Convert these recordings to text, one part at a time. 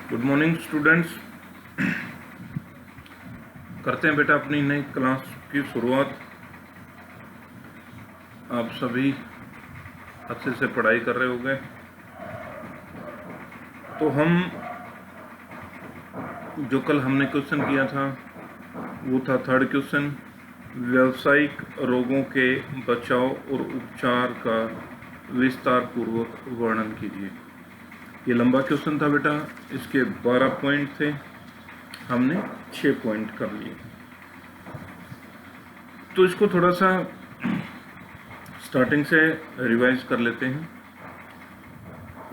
Good morning students. करते हैं बेटा अपनी नई क्लास की शुरुआत। आप सभी अच्छे से पढ़ाई कर रहे होंगे। तो हम जो कल हमने क्वेश्चन किया था वो था थर्ड क्वेश्चन, व्यावसायिक रोगों के बचाव और उपचार का विस्तार पूर्वक वर्णन कीजिए। ये लंबा क्वेश्चन था बेटा, इसके 12 पॉइंट थे, हमने 6 पॉइंट कर लिए। तो इसको थोड़ा सा स्टार्टिंग से रिवाइज कर लेते हैं।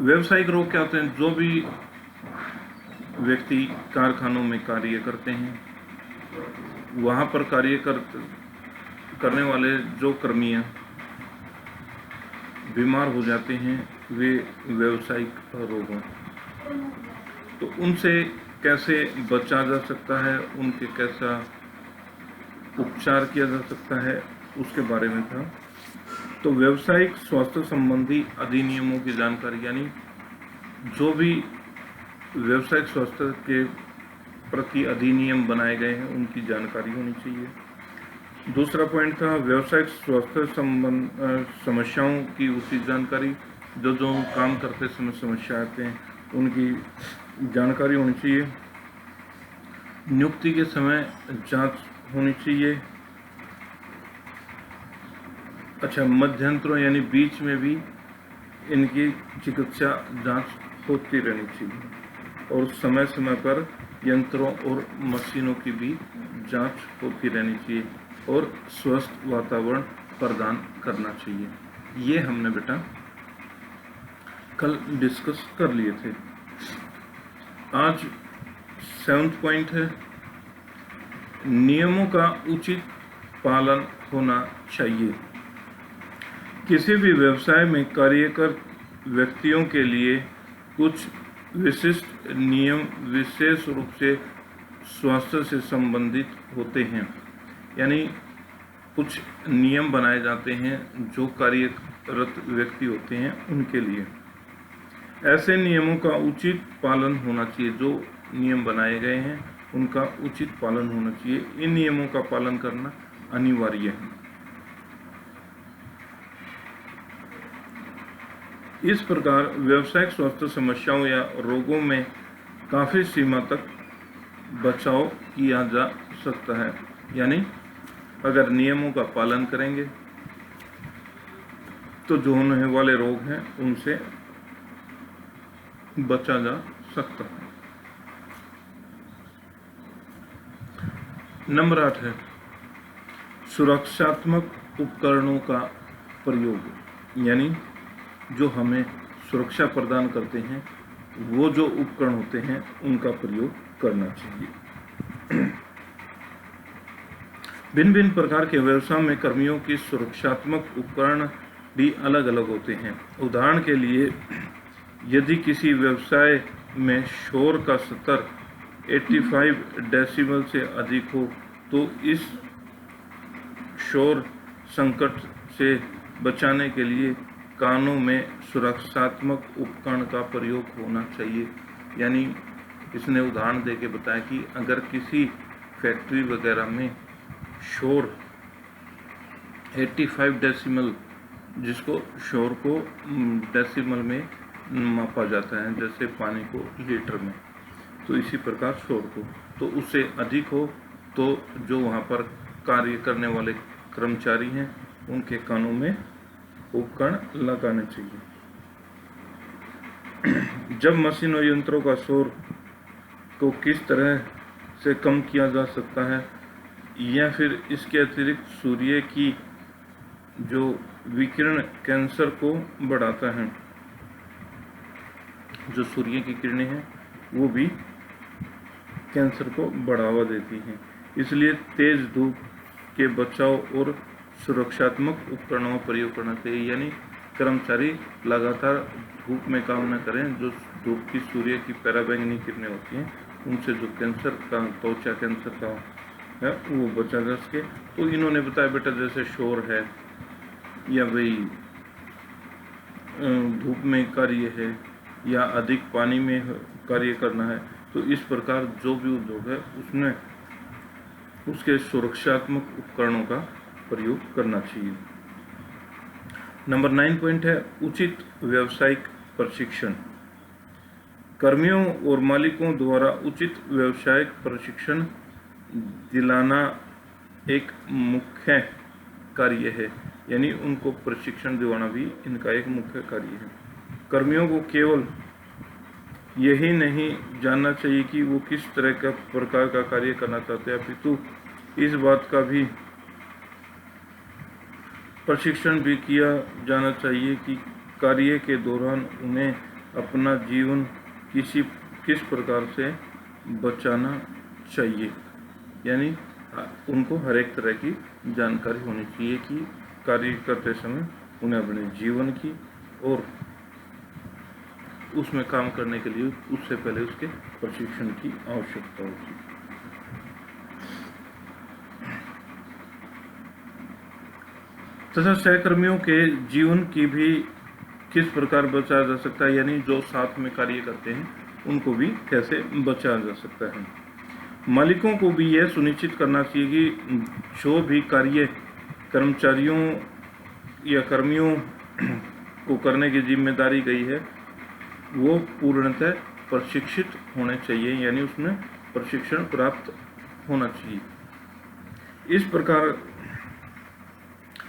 व्यावसायिक रोग क्या होते हैं? जो भी व्यक्ति कारखानों में कार्य करते हैं, वहाँ पर कार्य करने वाले जो कर्मी बीमार हो जाते हैं, वे व्यावसायिक रोग हैं। तो उनसे कैसे बचा जा सकता है, उनके कैसा उपचार किया जा सकता है, उसके बारे में था। तो व्यावसायिक स्वास्थ्य संबंधी अधिनियमों की जानकारी, यानी जो भी व्यावसायिक स्वास्थ्य के प्रति अधिनियम बनाए गए हैं उनकी जानकारी होनी चाहिए। दूसरा पॉइंट था व्यावसायिक स्वास्थ्य समस्याओं की उचित जानकारी, जो काम करते समय समस्या आते हैं उनकी जानकारी होनी चाहिए। नियुक्ति के समय जांच होनी चाहिए। अच्छा, मध्यंतरों यानी बीच में भी इनकी चिकित्सा जांच होती रहनी चाहिए और समय समय पर यंत्रों और मशीनों की भी जांच होती रहनी चाहिए और स्वस्थ वातावरण प्रदान करना चाहिए। ये हमने बेटा कल डिस्कस कर लिए थे। आज 7th पॉइंट है, नियमों का उचित पालन होना चाहिए। किसी भी व्यवसाय में कार्यरत व्यक्तियों के लिए कुछ विशिष्ट नियम विशेष रूप से स्वास्थ्य से संबंधित होते हैं, यानी कुछ नियम बनाए जाते हैं जो कार्यरत व्यक्ति होते हैं उनके लिए। ऐसे नियमों का उचित पालन होना चाहिए। जो नियम बनाए गए हैं उनका उचित पालन होना चाहिए। इन नियमों का पालन करना अनिवार्य है। इस प्रकार व्यावसायिक स्वास्थ्य समस्याओं या रोगों में काफ़ी सीमा तक बचाव किया जा सकता है, यानी अगर नियमों का पालन करेंगे तो जो होने वाले रोग हैं उनसे बचा जा सकता है। नंबर 8 है सुरक्षात्मक उपकरणों का प्रयोग, यानी जो हमें सुरक्षा प्रदान करते हैं वो जो उपकरण होते हैं उनका प्रयोग करना चाहिए। भिन्न भिन्न प्रकार के व्यवसाय में कर्मियों की सुरक्षात्मक उपकरण भी अलग अलग होते हैं। उदाहरण के लिए, यदि किसी व्यवसाय में शोर का स्तर 85 डेसिबल से अधिक हो तो इस शोर संकट से बचाने के लिए कानों में सुरक्षात्मक उपकरण का प्रयोग होना चाहिए। यानी इसने उदाहरण देके बताया कि अगर किसी फैक्ट्री वगैरह में शोर 85 डेसिमल, जिसको शोर को डेसिमल में मापा जाता है, जैसे पानी को लीटर में, तो इसी प्रकार शोर को, तो उससे अधिक हो तो जो वहाँ पर कार्य करने वाले कर्मचारी हैं उनके कानों में उपकरण लगाने चाहिए। जब मशीन और यंत्रों का शोर को किस तरह से कम किया जा सकता है, या फिर इसके अतिरिक्त सूर्य की जो विकिरण कैंसर को बढ़ाता है, जो सूर्य की किरणें हैं वो भी कैंसर को बढ़ावा देती हैं। इसलिए तेज धूप के बचाव और सुरक्षात्मक उपकरणों का प्रयोग करना चाहिए। यानी कर्मचारी लगातार धूप में काम न करें। जो धूप की सूर्य की पराबैंगनी किरणें होती हैं उनसे जो कैंसर का, त्वचा कैंसर का है वो बचा जा सके। तो इन्होंने बताया बेटा जैसे शोर है या भाई धूप में कार्य है या अधिक पानी में कार्य करना है, तो इस प्रकार जो भी उद्योग है उसमें उसके सुरक्षात्मक उपकरणों का प्रयोग करना चाहिए। नंबर 9 पॉइंट है उचित व्यावसायिक प्रशिक्षण। कर्मियों और मालिकों द्वारा उचित व्यावसायिक प्रशिक्षण दिलाना एक मुख्य कार्य है, यानी उनको प्रशिक्षण दिलाना भी इनका एक मुख्य कार्य है। कर्मियों को केवल यही नहीं जानना चाहिए कि वो किस तरह का प्रकार का कार्य करना चाहते हैं, अपितु इस बात का भी प्रशिक्षण भी किया जाना चाहिए कि कार्य के दौरान उन्हें अपना जीवन किस प्रकार से बचाना चाहिए, यानी उनको हर एक तरह की जानकारी होनी चाहिए कि कार्य करते समय उन्हें अपने जीवन की और उसमें काम करने के लिए उससे पहले उसके प्रशिक्षण की आवश्यकता होती है। तथा सहकर्मियों के जीवन की भी किस प्रकार बचाया जा सकता है, यानी जो साथ में कार्य करते हैं उनको भी कैसे बचाया जा सकता है। मालिकों को भी यह सुनिश्चित करना चाहिए कि जो भी कार्य कर्मचारियों या कर्मियों को करने की जिम्मेदारी गई है वो पूर्णतः प्रशिक्षित होने चाहिए, यानी उसमें प्रशिक्षण प्राप्त होना चाहिए। इस प्रकार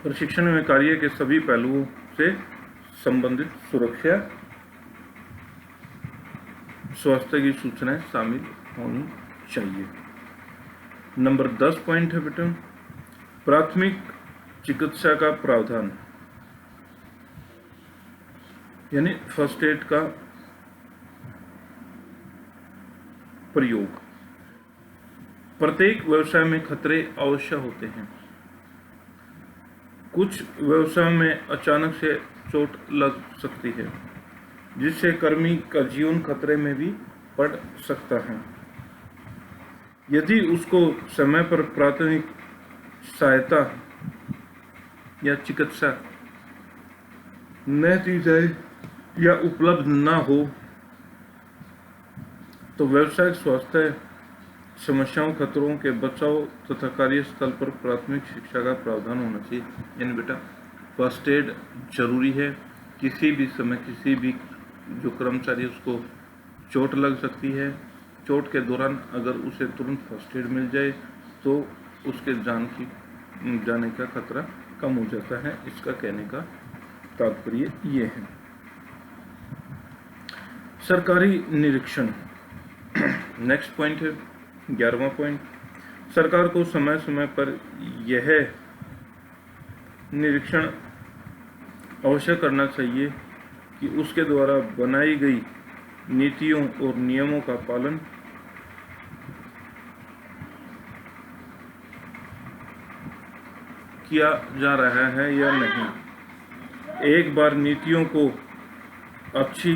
प्रशिक्षण में कार्य के सभी पहलुओं से संबंधित सुरक्षा स्वास्थ्य की सूचनाएं शामिल होनी चाहिए। नंबर 10 पॉइंट है बेटा प्राथमिक चिकित्सा का प्रावधान, यानी फर्स्ट एड का प्रयोग। प्रत्येक व्यवसाय में खतरे अवश्य होते हैं। कुछ व्यवसाय में अचानक से चोट लग सकती है जिससे कर्मी का जीवन खतरे में भी पड़ सकता है। यदि उसको समय पर प्राथमिक सहायता या चिकित्सा न दी जाए या उपलब्ध न हो तो व्यावसायिक स्वास्थ्य समस्याओं खतरों के बचाव तथा कार्यस्थल पर प्राथमिक शिक्षा का प्रावधान होना चाहिए। यानी बेटा फर्स्ट एड जरूरी है। किसी भी समय किसी भी जो कर्मचारी उसको चोट लग सकती है, चोट के दौरान अगर उसे तुरंत फर्स्ट एड मिल जाए तो उसके जाने का खतरा कम हो जाता है। इसका कहने का तात्पर्य ये है। सरकारी निरीक्षण नेक्स्ट पॉइंट है 11वां पॉइंट। सरकार को समय समय पर यह निरीक्षण अवश्य करना चाहिए कि उसके द्वारा बनाई गई नीतियों और नियमों का पालन किया जा रहा है या नहीं। एक बार नीतियों को अच्छी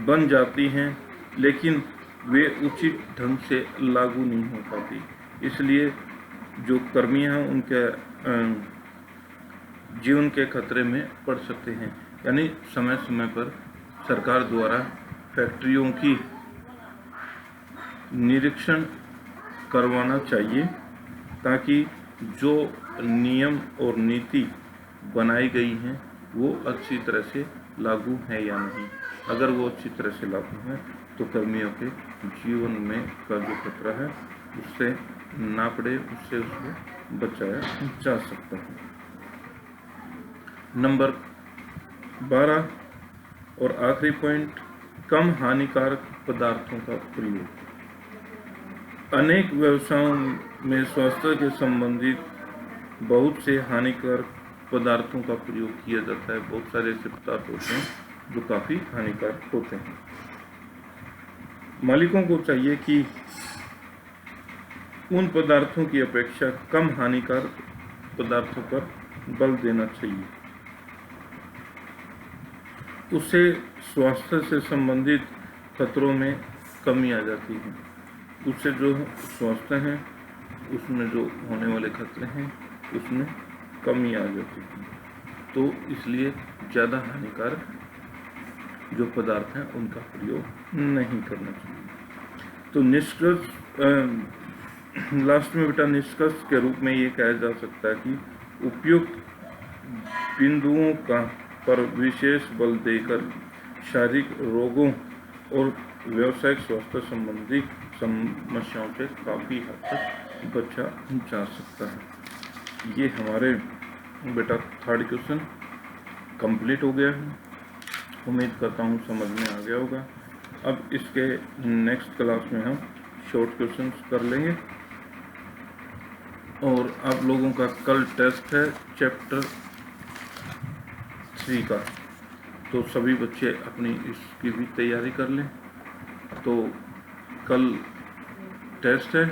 बन जाती हैं लेकिन वे उचित ढंग से लागू नहीं हो पाती, इसलिए जो कर्मी हैं उनके जीवन के खतरे में पड़ सकते हैं। यानी समय समय पर सरकार द्वारा फैक्ट्रियों की निरीक्षण करवाना चाहिए ताकि जो नियम और नीति बनाई गई हैं वो अच्छी तरह से लागू है या नहीं। अगर वो अच्छी तरह से लागू है तो कर्मियों के जीवन में का जो खतरा है उससे ना पड़े, उससे उसको बचाया जा सकता है। नंबर 12 और आखिरी पॉइंट कम हानिकारक पदार्थों का प्रयोग। अनेक व्यवसायों में स्वास्थ्य के संबंधित बहुत से हानिकारक पदार्थों का प्रयोग किया जाता है। बहुत सारे ऐसे पदार्थ होते हैं जो काफ़ी हानिकारक होते हैं। मालिकों को चाहिए कि उन पदार्थों की अपेक्षा कम हानिकारक पदार्थों पर बल देना चाहिए। उससे स्वास्थ्य से संबंधित खतरों में कमी आ जाती है। उससे जो स्वास्थ्य है उसमें जो होने वाले खतरे हैं उसमें कमी आ जाती है। तो इसलिए ज़्यादा हानिकारक जो पदार्थ हैं उनका प्रयोग नहीं करना चाहिए। तो निष्कर्ष लास्ट में बेटा निष्कर्ष के रूप में ये कहा जा सकता है कि उपयुक्त बिंदुओं का पर विशेष बल देकर शारीरिक रोगों और व्यावसायिक स्वास्थ्य संबंधी समस्याओं से काफ़ी हद तक बचा जा सकता है। ये हमारे बेटा थर्ड क्वेश्चन कंप्लीट हो गया है। उम्मीद करता हूँ समझ में आ गया होगा। अब इसके नेक्स्ट क्लास में हम शॉर्ट क्वेश्चंस कर लेंगे और आप लोगों का कल टेस्ट है चैप्टर 3 का, तो सभी बच्चे अपनी इसकी भी तैयारी कर लें। तो कल टेस्ट है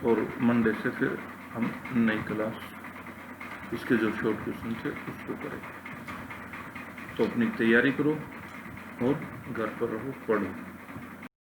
और मंडे से फिर हम नई क्लास इसके जो शॉर्ट क्वेश्चन थे उसको करेंगे। तो अपनी तैयारी करो और घर पर रहो, पढ़ो।